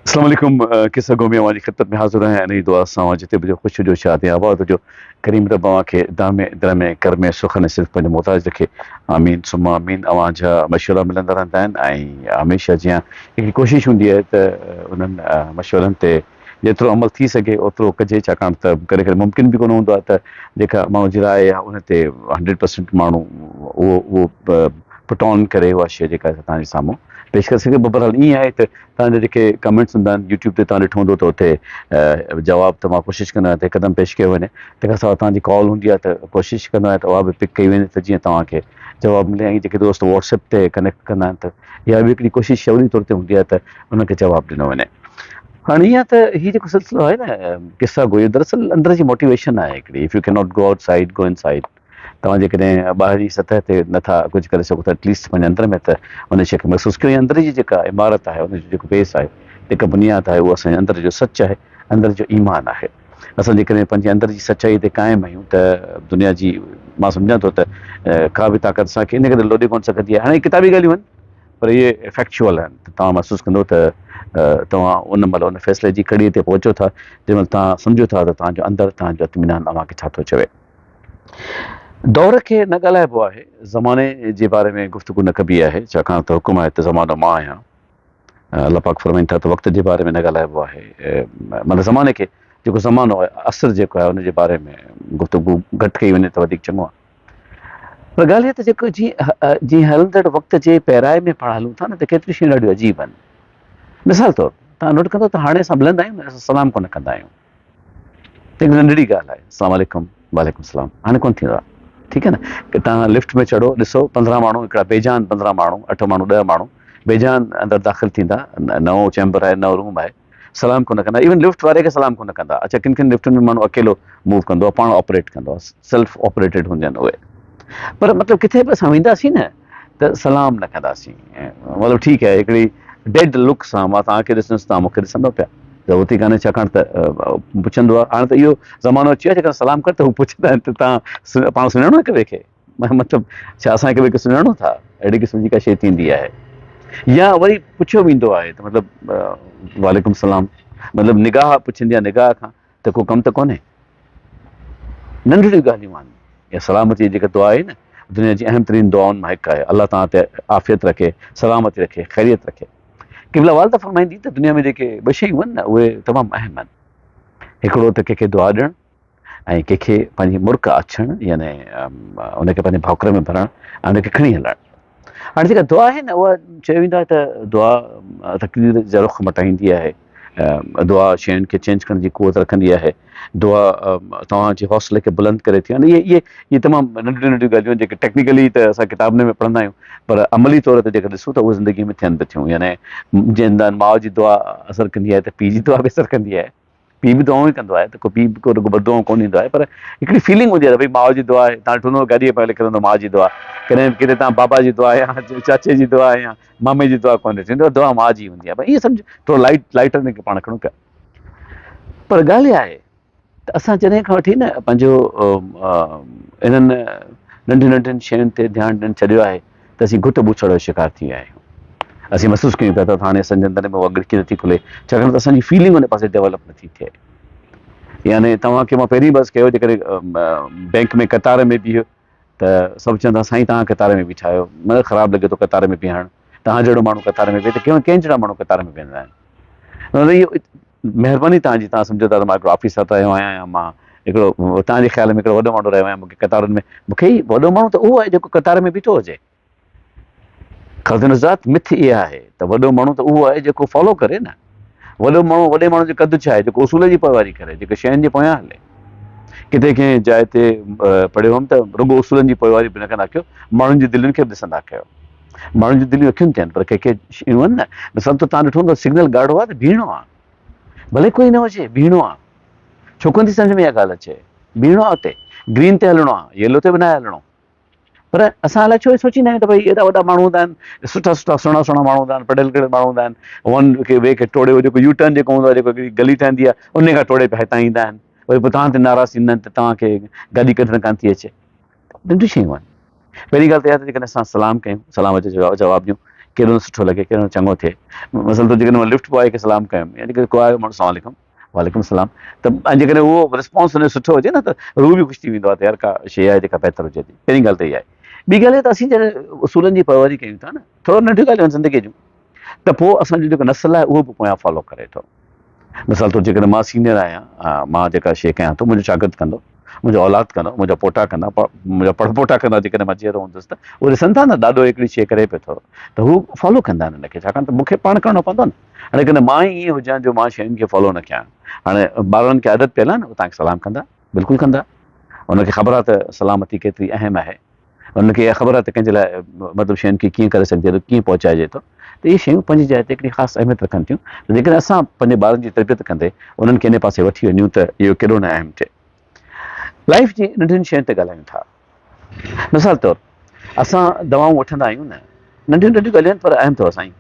अस्सलाम वालेकुम किस्सागो में हमारी खिदमत में हाज़िर हैं नई दुआ सां जिते बि ख़ुशि जो शादी आबाद जो करीम रब खे दामे दिल में कर में सुख ने सिर्फ़ पंहिंजो मोहताज रखे आमीन सुम्मा आमीन अवां जा मशवरा मिलंदा रहंदा आहिनि ऐं हमेशह जीअं हिकिड़ी कोशिशि हूंदी आहे त उन्हनि मशवरनि ते जेतिरो अमल थी सघे ओतिरो कजे छाकाणि त कॾहिं कॾहिं मुमकिन बि कोन हूंदो आहे त जेका माण्हू जी राय आहे उन ते 100% माण्हू उहो पुट ऑन करे उहा शइ जेका तव्हांजे साम्हूं पेश करे सघे बहरहाल ईअं आहे त तव्हांजा जेके कमेंट्स हूंदा आहिनि यूट्यूब ते तव्हां ॾिठो हूंदो त उते जवाबु त मां कोशिशि कंदो आहियां त हिकदमि पेश कयो वञे तंहिंखां सवाइ तव्हांजी कॉल हूंदी आहे त कोशिशि कंदो आहियां त उहा बि पिक कई वञे त जीअं तव्हांखे जवाबु मिले ऐं जेके दोस्त व्हाट्सएप ते कनेक्ट कंदा आहिनि त इहा बि हिकिड़ी कोशिशि शौरी तौर ते हूंदी आहे त उनखे जवाबु ॾिनो वञे। हाणे ईअं त हीउ जेको सिलसिलो आहे न किस्सा गो इहो दरअसल अंदर जी मोटिवेशन आहे हिकिड़ी if U can not go out side गो इन साइड तव्हां जेकॾहिं ॿाहिरी सतह ते नथा कुझु करे सघो था एटलीस्ट पंहिंजे अंदर में त उन शइ खे महसूसु कयो ऐं अंदर जी जेका इमारत आहे उनजो जेको बेस आहे जेका बुनियाद आहे उहा असांजे अंदर जो सच आहे अंदर जो ईमान आहे। असां जेकॾहिं पंहिंजे अंदर जी सचाई ते क़ाइमु आहियूं त दुनिया जी मां सम्झां थो त का बि ताक़त असांखे इन करे लोॾे कोन सघंदी आहे। हाणे किताबी ॻाल्हियूं आहिनि पर इहे फैक्चुअल आहिनि त तव्हां महसूसु कंदो त तव्हां उन महिल उन फ़ैसिले जी कड़ीअ ते पहुचो था जंहिं महिल तव्हां सम्झो था त तव्हांजो अंदरि तव्हांजो इत्मीनान तव्हांखे छा थो चवे। दौर खे न ॻाल्हाइबो आहे ज़माने जे बारे में गुफ़्तगू न कबी आहे छाकाणि त हुकुम आहे त ज़मानो मां आहियां अल्लाह पाक फरमाइनि था त वक़्त जे बारे में न ॻाल्हाइबो आहे मतिलबु ज़माने खे जेको ज़मानो आहे असरु जेको आहे उनजे बारे में गुफ़्तगू घटि कई वञे त वधीक चङो आहे। पर ॻाल्हि इहा त जेको जीअं हलंदड़ वक़्त जे पहिराए में पाण हलूं था न त केतिरियूं शयूं ॾाढियूं अजीब आहिनि। मिसाल तौरु तव्हां नोट कंदो त हाणे असां मिलंदा आहियूं न असां सलाम कोन कंदा आहियूं त हिकु नंढड़ी ॻाल्हि आहे अस्सलाम वालेकुम वालेकुम सलाम हाणे कोन थींदो आहे ठीकु आहे न की तव्हां लिफ्ट में चढ़ो ॾिसो 15 माण्हू हिकिड़ा बेजान 15 माण्हू 8 माण्हू 10 माण्हू बेजान अंदरि दाख़िल थींदा नओं चैम्बर आहे नओं रूम आहे सलाम कोन कंदा इवन लिफ्ट वारे खे सलाम कोन कंदा। अच्छा किन किन लिफ्टुनि में माण्हू अकेलो मूव कंदो आहे पाण ऑपरेट कंदो आहे सेल्फ ऑपरेटेड हूंदा आहिनि उहे पर मतिलबु किथे बि असां वेंदासीं न त सलाम न कंदासीं मतिलबु ठीकु आहे हिकिड़ी डेड लुक सां मां तव्हांखे ॾिसंदुसि तव्हां मूंखे ॾिसंदो पिया ज़रूरत ई कान्हे छाकाणि त पुछंदो आहे हाणे त इहो ज़मानो अची वियो आहे जेका सलाम कर त हू पुछंदा आहिनि त तव्हां पाण सुञाणो हिक ॿिए खे मतिलबु छा असां हिक ॿिए खे सुञाणो था अहिड़ी क़िस्म जी का शइ थींदी आहे या वरी पुछियो वेंदो आहे त मतिलबु वालेकुम सलाम मतिलबु निगाह पुछंदी आहे निगाह खां त को कमु त कोन्हे नंढड़ियूं ॻाल्हियूं आहिनि या सलामती जी जेका दुआ आहे न दुनिया जी अहम तरीन दुआउनि मां हिकु आहे अलाह तव्हां ते आफ़ियत रखे सलामती रखे ख़ैरियत रखे क़िबला वाल त फरमाईंदी त दुनिया में जेके ॿ शयूं आहिनि न उहे तमामु अहम आहिनि हिकिड़ो त कंहिंखे दुआ ॾियणु ऐं कंहिंखे पंहिंजी मुड़क अछणु यानी उनखे पंहिंजे भाकुर में भरणु ऐं उनखे खणी हलणु। हाणे जेका दुआ आहे न उहा चयो वेंदो आहे त दुआ तक़दीर जा रुख़ मटाईंदी आहे दुआ शयुनि खे चेंज करण जी क़ुवत रखंदी आहे दुआ तव्हांजे हौसले खे बुलंद करे थी इहे इहे इहे तमामु नंढियूं नंढियूं ॻाल्हियूं जेके टेक्निकली त असां किताबनि में पढ़ंदा आहियूं पर अमली तौर ते जेके ॾिसूं त उहे ज़िंदगी में थियनि बि थियूं यानी जीअं माउ जी दुआ असरु कंदी आहे त पीउ जी दुआ बि असरु कंदी आहे पीउ बि दुआऊं ई कंदो आहे त को पीउ बि को रुॻो बदुआऊं कोन ईंदो आहे पर हिकिड़ी फीलिंग हूंदी आहे त भई माउ जी दुआ आहे तव्हां ॾिठो हूंदो गाॾीअ पाए लिखियलु हूंदो माउ जी दुआ कॾहिं किथे तव्हां बाबा जी दुआ या चाचे जी दुआ या मामे जी दुआ कोन ॾिठी हूंदी दुआ माउ जी हूंदी आहे भई ईअं सम्झ थोरो लाइट हिनखे पाण खणूं पिया पर ॻाल्हि इहा आहे त असां जॾहिं खां वठी न पंहिंजो इन्हनि नंढियुनि नंढियुनि शयुनि ते ध्यानु ॾियणु छॾियो आहे त असीं घुट ॿुछड़ जो शिकार थी विया आहियूं असीं महसूसु कयूं पिया त हाणे असांजे अंदर में उहा गिड़की नथी खुले छाकाणि त असांजी फीलिंग हुन पासे डेवलप नथी थिए यानी तव्हांखे मां पहिरीं बसि कयो जेकॾहिं बैंक में कतार में बीहो त सभु चवंदा साईं तव्हां कतार में बीठा आहियो न ख़राबु लॻे थो कतार में बीहणु तव्हां जहिड़ो माण्हू कतार में बीहे त कंहिं जहिड़ा माण्हू कतार में बीहंदा आहिनि इहो महिरबानी तव्हांजी तव्हां सम्झो था त मां हिकिड़ो ऑफिसर रहियो आहियां या मां हिकिड़ो तव्हांजे ख़्याल में हिकिड़ो वॾो माण्हू रहियो आहियां मूंखे कतारुनि में मूंखे ई वॾो माण्हू त उहो आहे जेको कतार में बीठो हुजे ख़ज़नज़ात मिथ इहा आहे त वॾो माण्हू त उहो आहे जेको फॉलो करे न वॾो वॾे माण्हू जो कदु छा आहे जेको उसूल जी पोइवारी करे जेको शयुनि जे पोयां हले किथे कंहिं जाइ ते पढ़ियो हुअमि त रुॻो उसूलनि जी पोइवारी बि न कंदा कयो माण्हुनि जी दिलियुनि खे बि ॾिसंदा कयो माण्हुनि जी दिलियूं अखियूं थियनि पर कंहिं शयूं आहिनि न मिसाल त तव्हां ॾिठो हूंदो सिग्नल ॻाढ़ो आहे त बीहणो आहे भले कोई न हुजे बीहणो आहे छो कोन थी सम्झ में इहा ॻाल्हि अचे बीहणो आहे उते ग्रीन ते हलणो आहे येलो ते बि न हलणो पर असां अलाए छो सोचींदा आहियूं त भई एॾा वॾा माण्हू हूंदा आहिनि सुठा सुठा सुहिणा सुहिणा माण्हू हूंदा आहिनि पढ़ियल लिखियल माण्हू हूंदा आहिनि वन खे ॿिए खे टोड़े जेको यू टर्न जेको हूंदो आहे जेको हिकिड़ी गली ठहंदी आहे उन खां टोड़े पिया हितां ईंदा आहिनि वरी पोइ तव्हां ते नाराज़ थींदा आहिनि त तव्हांखे गाॾी कढणु कान थी अचे नंढियूं शयूं आहिनि पहिरीं ॻाल्हि त इहा त जेकॾहिं असां सलाम कयूं सलाम जो जवाबु ॾियूं केॾो सुठो लॻे, केॾो चङो थिए। मसइलो त जेकॾहिं मां लिफ्ट बॉय खे सलाम कयुमि या जेकॾहिं को आयो माण्हू सलाम वालेकुम, वालेकुम सलाम, त जेकॾहिं उहो रिस्पॉन्स हुनजो सुठो हुजे न, त रूह बि ख़ुशि थी वेंदो आहे त यार का शइ आहे जेका बहितर हुजे थी। पहिरीं ॻाल्हि त इहा आहे। ॿी ॻाल्हि आहे त असीं जॾहिं उसूलनि जी परवरी कयूं था न, थोरो नंढियूं ॻाल्हियूं आहिनि ज़िंदगीअ जूं, त पोइ असांजो जेको नस्ल आहे उहो बि पोयां फॉलो करे थो। मिसाल तौरु जेकॾहिं मां सीनियर आहियां, मां जेका शइ कयां थो, मुंहिंजो शागिर्द कंदो, मुंहिंजो औलाद कंदो, मुंहिंजा पोटा कंदा, मुंहिंजा पड़पोटा कंदा, जेकॾहिं मां जीअरो हूंदुसि त उहे ॾिसनि था न ॾाढो हिकिड़ी शइ करे पियो थो, त हू फॉलो कंदा आहिनि हिनखे, छाकाणि त मूंखे पाण करिणो पवंदो न। हाणे कॾहिं मां ई ईअं हुजां जो मां शयुनि खे फॉलो न कयां, हाणे ॿारनि खे आदत पियल आहे न, उहे तव्हांखे सलाम कंदा, बिल्कुलु कंदा। हुनखे ख़बर आहे त सलामती केतिरी अहम आहे, हुनखे इहा ख़बर आहे त कंहिंजे लाइ मतिलबु शयुनि खे कीअं करे सघिजे थो, कीअं पहुचाइजे थो। त इहे शयूं पंहिंजी जाइ ते हिकिड़ी ख़ासि अहमियत रखनि थियूं। त जेकॾहिं असां पंहिंजे ॿारनि जी तरबियत कंदे उन्हनि खे इन पासे वठी वञूं त इहो केॾो न अहम थिए। लाइफ जी नंढियुनि शयुनि ते ॻाल्हायूं था। मिसाल तौरु असां दवाऊं वठंदा आहियूं न, नंढियूं नंढियूं ॻाल्हियूं आहिनि पर अहम अथव साईं।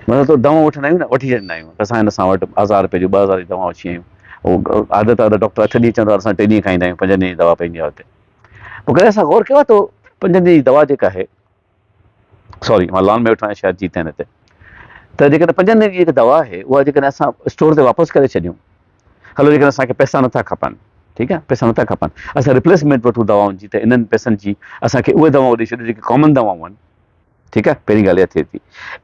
मतिलबु दवाऊं वठंदा आहियूं न, वठी छॾींदा आहियूं, असां हिन सां वटि 1000 रुपए जूं 2000 जी दवाऊं अची वियूं, उहो आदत आहे त डॉक्टर 8 ॾींहं चवंदो आहे, असां 3 ॾींहं खाईंदा आहियूं, 5 ॾींहं जी दवा पवंदी आहे हुते। पोइ कॾहिं असां गौर कयो आहे त 5 ॾींहं जी दवा जेका आहे, सॉरी मां लॉन में वेठो आहियां, शायदि जीत आहिनि हिते, त जेकॾहिं 5 ॾींहनि जी जेका दवा आहे उहा जेकॾहिं असां स्टोर ते वापसि करे छॾियूं, हलो जेकॾहिं असांखे पैसा नथा खपनि, ठीकु आहे, पैसा नथा खपनि, असां रिप्लेसमेंट वठूं दवाउनि जी, त इन्हनि पैसनि जी असांखे उहे दवाऊं ॾेई छॾियूं जेके कॉमन दवाऊं आहिनि, ठीकु आहे, पहिरीं ॻाल्हि इहा थिए थी।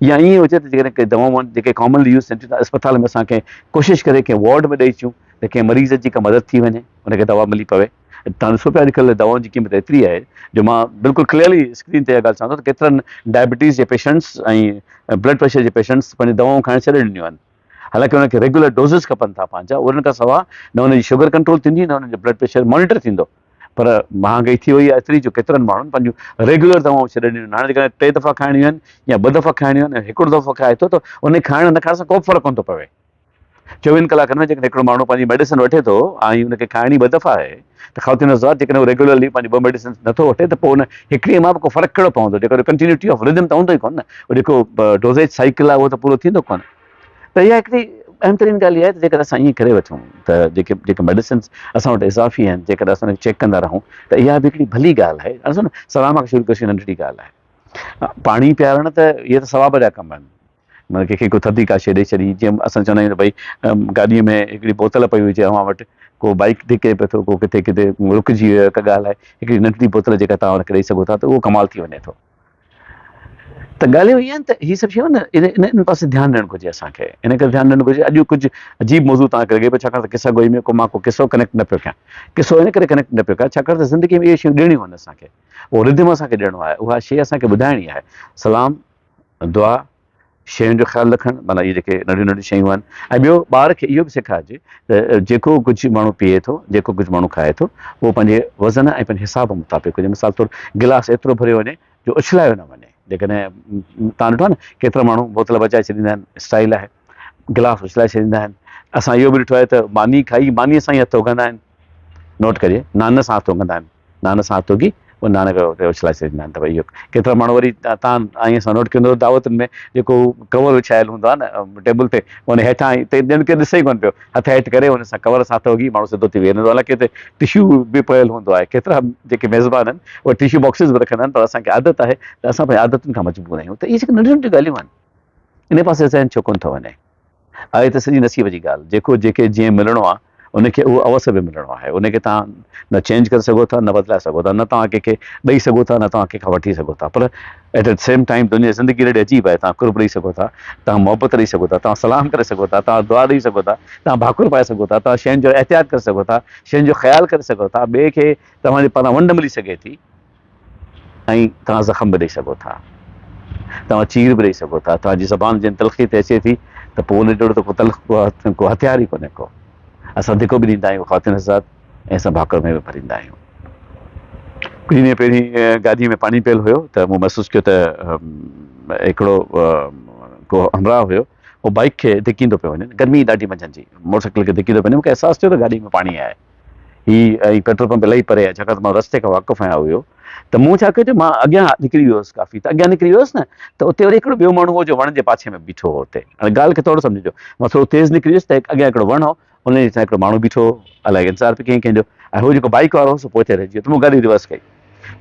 या ईअं हुजे त जेकॾहिं के दवाऊं आहिनि जेके कॉमनली यूज़ थियनि थियूं, त अस्पताल में असांखे कोशिशि करे कंहिं वार्ड में ॾेई अचूं त कंहिं मरीज़ जी का मदद थी वञे, हुनखे दवा मिली पवे। तव्हां ॾिसो पिया अॼुकल्ह दवाउनि जी क़ीमत एतिरी आहे जो मां बिल्कुलु क्लियरली स्क्रीन ते इहा ॻाल्हि चवां थो त केतिरनि डायबिटीज़ जे पेशेंट्स ऐं ब्लड प्रेशर जे पेशेंट्स पंहिंजी दवाऊं खाइण छॾे ॾिनियूं आहिनि। हालांकि हुनखे रेगुलर डोज़िस खपनि था पंहिंजा, उन्हनि खां सवाइ न हुनजी शुगर कंट्रोल थींदी, न हुनजो ब्लड प्रेशर मॉनिटर थींदो। पर महांगाई थी वई आहे एतिरी जो केतिरनि माण्हुनि पंहिंजूं रेगुलर दवाऊं छॾे ॾिनियूं आहिनि। हाणे जेकॾहिं 3 दफ़ा खाइणियूं आहिनि या 2 दफ़ा खाइणियूं आहिनि, हिकिड़ो दफ़ो खाए थो त उन खाइण न खाइण सां को बि फ़र्क़ु कोन थो पवे। 24 कलाकनि में जेकॾहिं हिकिड़ो माण्हू पंहिंजी मेडिसिन वठे थो ऐं हुनखे खाइणी 2 दफ़ा आहे, त ख़ातिन नज़ार जेकॾहिं उहो रेगुलरली पंहिंजी 2 मेडिसिन नथो वठे, त पोइ उन हिकिड़ीअ मां बि को फ़र्क़ु कहिड़ो पवंदो, जेको कंटिन्यूटी ऑफ रिदम त हूंदो ई कोन न, उहो जेको डोज़ेज साइकिल आहे उहो त पूरो थींदो कोन। त इहा हिकिड़ी अहम तरीन ॻाल्हि इहा आहे त जेकॾहिं असां ईअं करे वठूं त जेके मेडिसिन्स असां वटि इज़ाफ़ी आहिनि, जेकॾहिं असां चेक कंदा रहूं, त इहा बि हिकिड़ी भली ॻाल्हि आहे। ॾिसो न, सलाम खां शुरू कयोसीं, नंढड़ी ॻाल्हि आहे। पाणी पीआरण त इहे त सवाब जा कम आहिनि, मतलब कंहिंखे को थधी का शइ ॾेई छॾी, जीअं असां चवंदा आहियूं त भई गाॾीअ में हिकिड़ी बोतल पई हुजे अव्हां वटि, को बाइक धिके पियो थो, को किथे किथे रुकिजी वियो, हिकु ॻाल्हि आहे, हिकिड़ी नंढड़ी बोतल जेका तव्हां हुनखे ॾेई सघो था, त उहो कमाल थी वञे थो। त ॻाल्हियूं इहे आहिनि त हीअ सभु शयूं न, इन पासे ध्यानु ॾियणु घुरिजे असांखे, इन करे ध्यानु ॾियणु घुरिजे। अॼु कुझु अजीब मौज़ूअ तव्हांखे लॻे पियो, छाकाणि त किस्सा गोई में मां को किसो कनेक्ट न पियो कयां। किसो इन करे कनेक्ट न पियो कयां छाकाणि त ज़िंदगीअ में इहे शयूं ॾियणियूं आहिनि असांखे, उहो रिदम असांखे ॾियणो आहे, उहा शइ असांखे ॿुधाइणी आहे। सलाम, दुआ, शयुनि जो ख़्यालु रखणु, माना इहे जेके नंढियूं नंढियूं शयूं आहिनि। ऐं ॿियो, ॿार खे इहो बि सेखारिजे त जेको कुझु माण्हू पीए थो, जेको कुझु माण्हू खाए थो, उहो पंहिंजे वज़न ऐं पंहिंजे हिसाब मुताबिक़ हुजे। मिसाल तौरु गिलास एतिरो भरियो वञे जो उछलायो न वञे। जेकॾहिं तव्हां ॾिठो आहे न, केतिरा माण्हू बोतल बचाए छॾींदा आहिनि, स्टाइल आहे, गिलास उछलाए छॾींदा आहिनि। असां इहो बि ॾिठो आहे त मानी खाई, मानीअ सां ई हथु उघंदा आहिनि, नोट करिए, नान सां हथु उघंदा आहिनि, नान सां हथु उगी पोइ नान खे उते उछलाए छॾींदा आहिनि। त भई इहो केतिरा माण्हू वरी तव्हां ईअं सां नोट कंदो, दावतुनि में जेको कवर विछायल हूंदो आहे न टेबल ते, उन हेठां ॼण के ॾिसे ई कोन पियो, हथ हेठि करे हुन सां कवर सां हथु उगी माण्हू सिधो थी वेंदो, हालांकि हिते टिश्यू बि पियल हूंदो आहे। केतिरा जेके मेज़बान आहिनि उहे टिश्यू बॉक्सिस बि रखंदा आहिनि, पर असांखे आदत आहे त असां पंहिंजी आदतुनि खां मजबूर आहियूं। त इहे जेके नंढियूं नंढियूं ॻाल्हियूं आहिनि, इन पासे ज़हन छो कोन थो वञे? आहे त सॼी नसीब जी ॻाल्हि, जेको जेके जीअं मिलणो आहे उनखे उहो अवसर बि मिलणो आहे, उनखे तव्हां न चेंज करे सघो था, न बदिलाए सघो था, न तव्हां कंहिंखे ॾेई सघो था, न तव्हां कंहिंखां वठी सघो था। पर एट द सेम टाइम दुनिया ज़िंदगी ॾाढी अजीब आहे, तव्हां कुर्ब ॾेई सघो था, तव्हां मोहबत ॾेई सघो था, तव्हां सलाम करे सघो था, तव्हां दुआ ॾेई सघो था, तव्हां भाकुर पाए सघो था, तव्हां शयुनि जो एहतियात करे सघो था, शयुनि जो ख़्यालु करे सघो था, ॿिए खे तव्हांजे पारां वंड मिली सघे थी, ऐं तव्हां ज़ख़्म बि ॾेई सघो था, तव्हां चीर बि ॾेई सघो था। तव्हांजी ज़बान जिन तलख़ी ते अचे थी त पोइ उन जहिड़ो त को को हथियार ई कोन्हे को। असां धिको बि ॾींदा आहियूं ख़्वातिन हज़रात, ऐं असां भाकुर में बि भरींदा आहियूं। कुझु ॾींहं पहिरीं गाॾीअ में पाणी पियल हुयो त मूं महसूसु कयो त हिकिड़ो को हमराह हुयो, उहो बाइक खे धिकींदो पियो वञे, गर्मी ॾाढी मंझंदि जी, मोटरसाइकिल खे धिकींदो पियो वञे। मूंखे अहसासु थियो त गाॾी में पाणी आहे, हीअ ऐं पेट्रोल पंप इलाही परे आहे, छाकाणि त मां रस्ते खां वाक़ुफ़ु आहियां हुयो। त मूं छा कयो, मां अॻियां निकिरी वियुसि काफ़ी, त अॻियां निकिरी वियुसि न, त उते वरी हिकिड़ो ॿियो माण्हू हो जो वण जे पाछे में बीठो हो हुते। हाणे ॻाल्हि खे थोरो सम्झिजो, मां थोरो तेज़ निकिरी वियुसि त अॻियां हिकिड़ो वण हो, उन जे हिकिड़ो माण्हू बीठो हो, अलाए इंतज़ारु पियो कयईं कंहिंजो, ऐं हू जेको बाइक वारो हो सो पोइ ते रहिजी वियो, त मूं गाॾी रिवर्स कई।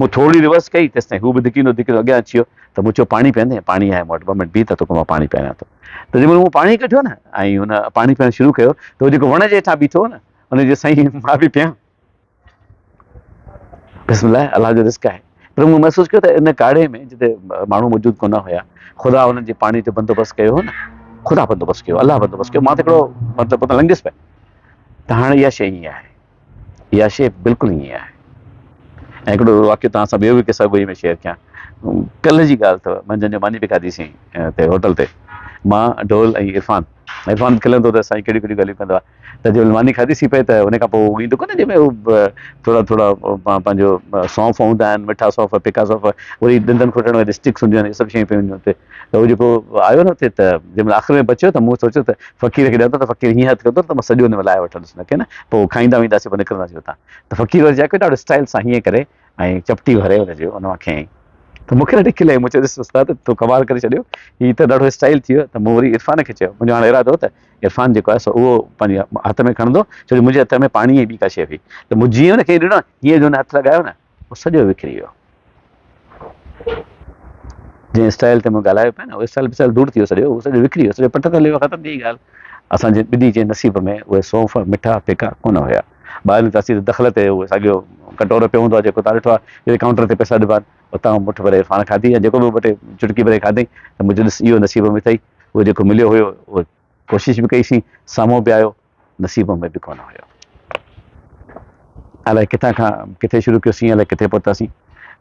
मूं थोरी रिवर्स कई तेसिताईं हू बि धिकींदो धिकींदो अॻियां अची वियो त मूं चयो पाणी पीअंदे, पाणी आहे मूं वटि, ॿ मिंट बीह त तोखे मां पाणी पियारां थो। त जंहिंमहिल मूं पाणी कढियो न ऐं हुन पाणी पीअणु शुरू कयो त उहो जेको वण जे हेठां बीठो हो न हुनजे साईं मां बि पियां, बिस्मिल्लाह, अलाह जो रिस्क आहे। पर मूं महसूसु कयो त इन काढ़े में जिते माण्हू मौजूदु कोन हुया, ख़ुदा हुननि जे पाणी जो बंदोबस्तु कयो हो न, ख़ुदा बंदोबस्तु कयो, अलाह बंदोबस्तु कयो। मां त हिकिड़ो मतिलबु उतां लंघियुसि पिया। त हाणे इहा शइ ईअं आहे, इहा शइ बिल्कुलु ईअं आहे। ऐं हिकिड़ो वाक़ियो तव्हां सां ॿियो बि किसा गोई में शेयर कयां। कल्ह जी ॻाल्हि अथव, मंझंदि जो मानी बि खाधीसीं हिते होटल ते, मां ढोल ऐं इरफान खिलंदो त साईं कहिड़ियूं कहिड़ियूं ॻाल्हियूं कंदो आहे। त जंहिंमहिल मानी खाधीसीं पई त उन खां पोइ हू ईंदो कोन्हे जंहिंमें हू थोरा थोरा पंहिंजो सौंफ़ हूंदा आहिनि, मिठा सौंफ़, फिका सौंफ़, वरी ॾंदनि खुटण वारी स्टिक्स हूंदियूं आहिनि, इहे सभु शयूं पियूं हूंदियूं हुते। त उहो जेको आयो न हुते, त जंहिंमहिल आख़िरि में बचियो त मूं सोचियो त फ़क़ीर खे ॾियां थो, त फ़क़ीर हीअं हथु कंदो त मां सॼो हुन में लाहे वठंदुसि हुनखे न, पोइ खाईंदा वेंदासीं, पोइ निकिरंदासीं हुतां। त फ़क़ीर वरी छा कयो, ॾाढो स्टाइल सां हीअं करे ऐं चपटी भरे हुनजो हुन मां खयईं। त मूंखे ॾाढी खिल आई, मूं चयो ॾिस उस्ताद तूं कमाल करे छॾियो, हीअ त ॾाढो स्टाइल थी वियो। त मूं वरी इरफान खे चयो, मुंहिंजो हाणे इरादो हो त इरफान जेको आहे सो उहो पंहिंजे हथ में खणंदो, छो जो मुंहिंजे हथ में पाणी ऐं ॿी का शइ हुई। त मूं जीअं हुनखे ॾिनो न, हीअं जो हुन हथु लॻायो न, उहो सॼो विकिरी वियो। जंहिं स्टाइल ते मूं ॻाल्हायो पिया न, उहो स्टाइल दूर थी वियो सॼो, उहो सॼो विकिरी वियो, सॼो पट ते हली वियो, ख़तमु थी ॻाल्हि। असांजे ॿिन्ही जे नसीब में उहे सौंफ़ मिठा फिका कोन हुया। ॿाहिरि तासीं त दख़ल ते उहो साॻियो कटोरो पियो हूंदो आहे जेको तव्हां ॾिठो आहे काउंटर ते पैसा ॾिबा, उतां मुठि भरे इरफान खाधी, ऐं जेको बि ॿ टे चुटकी भरे खाधई। त मुंहिंजो ॾिस इहो नसीब में अथई, उहो जेको मिलियो हुयो उहो कोशिशि बि कईसीं, साम्हूं बि आयो, नसीब में बि कोन हुयो। अलाए किथां खां किथे शुरू कयोसीं, अलाए किथे पहुतासीं।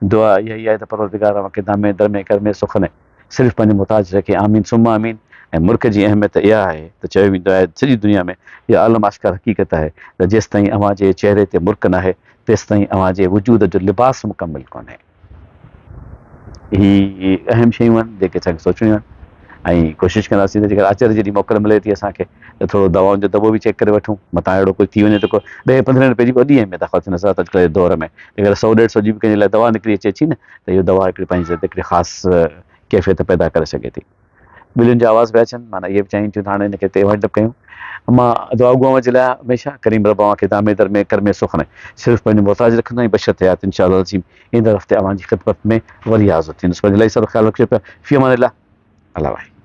दुआ इहा ई आहे त परवरदिगार मूंखे दामे दरमे करमे सुख में सिर्फ़ु पंहिंजे मुताज रखे, आमीन सुम्मा आमीन। ऐं मुल्क जी अहमियत इहा आहे त चयो वेंदो आहे सॼी दुनिया में इहा आलम आश्कार हक़ीक़त आहे त जेसि ताईं अव्हां जे चहिरे ते मुल्क न आहे, तेसि ताईं अव्हां जे वजूद जो लिबास मुकमिल कोन्हे। ही अहम शयूं आहिनि जेके असांखे सोचणियूं आहिनि, ऐं कोशिशि कंदासीं त जेकर आचर जहिड़ी मोकल मिले थी असांखे त थोरो दवाउनि जो दॿो बि चेक करे वठूं, मथां अहिड़ो कुझु थी वञे त को 10-15 रुपए जी ॿ ॾींहं में था ख़र्चु नज़र अॼुकल्ह जे दौर में। अगरि 100-150 जी बि कंहिंजे लाइ दवा निकिरी अचे न, त इहो दवा हिकिड़ी पंहिंजी हिकिड़ी ख़ासि कैफ़ियत पैदा करे सघे थी। ॿिलियुनि जा आवाज़ पिया अचनि, माना इहे बि चाहिनि थियूं त हाणे हिनखे ते वाइंड अप कयूं। मां दुआ गुआ जे लाइ हमेशह करीम रब खे दामे दरमे करमे सुख में सिर्फ़ु पंहिंजो मोहताज रखंदा ऐं बशत हयात इंशाअल्लाह अज़ीम ईंदड़ हफ़्ते अव्हां जी ख़िदमत में वरी हाज़िर थींदुसि। पंहिंजे लाइ सभु ख़्यालु रखियो पिया। फ़ी अमान अल्लाह। अल्लाह भाई।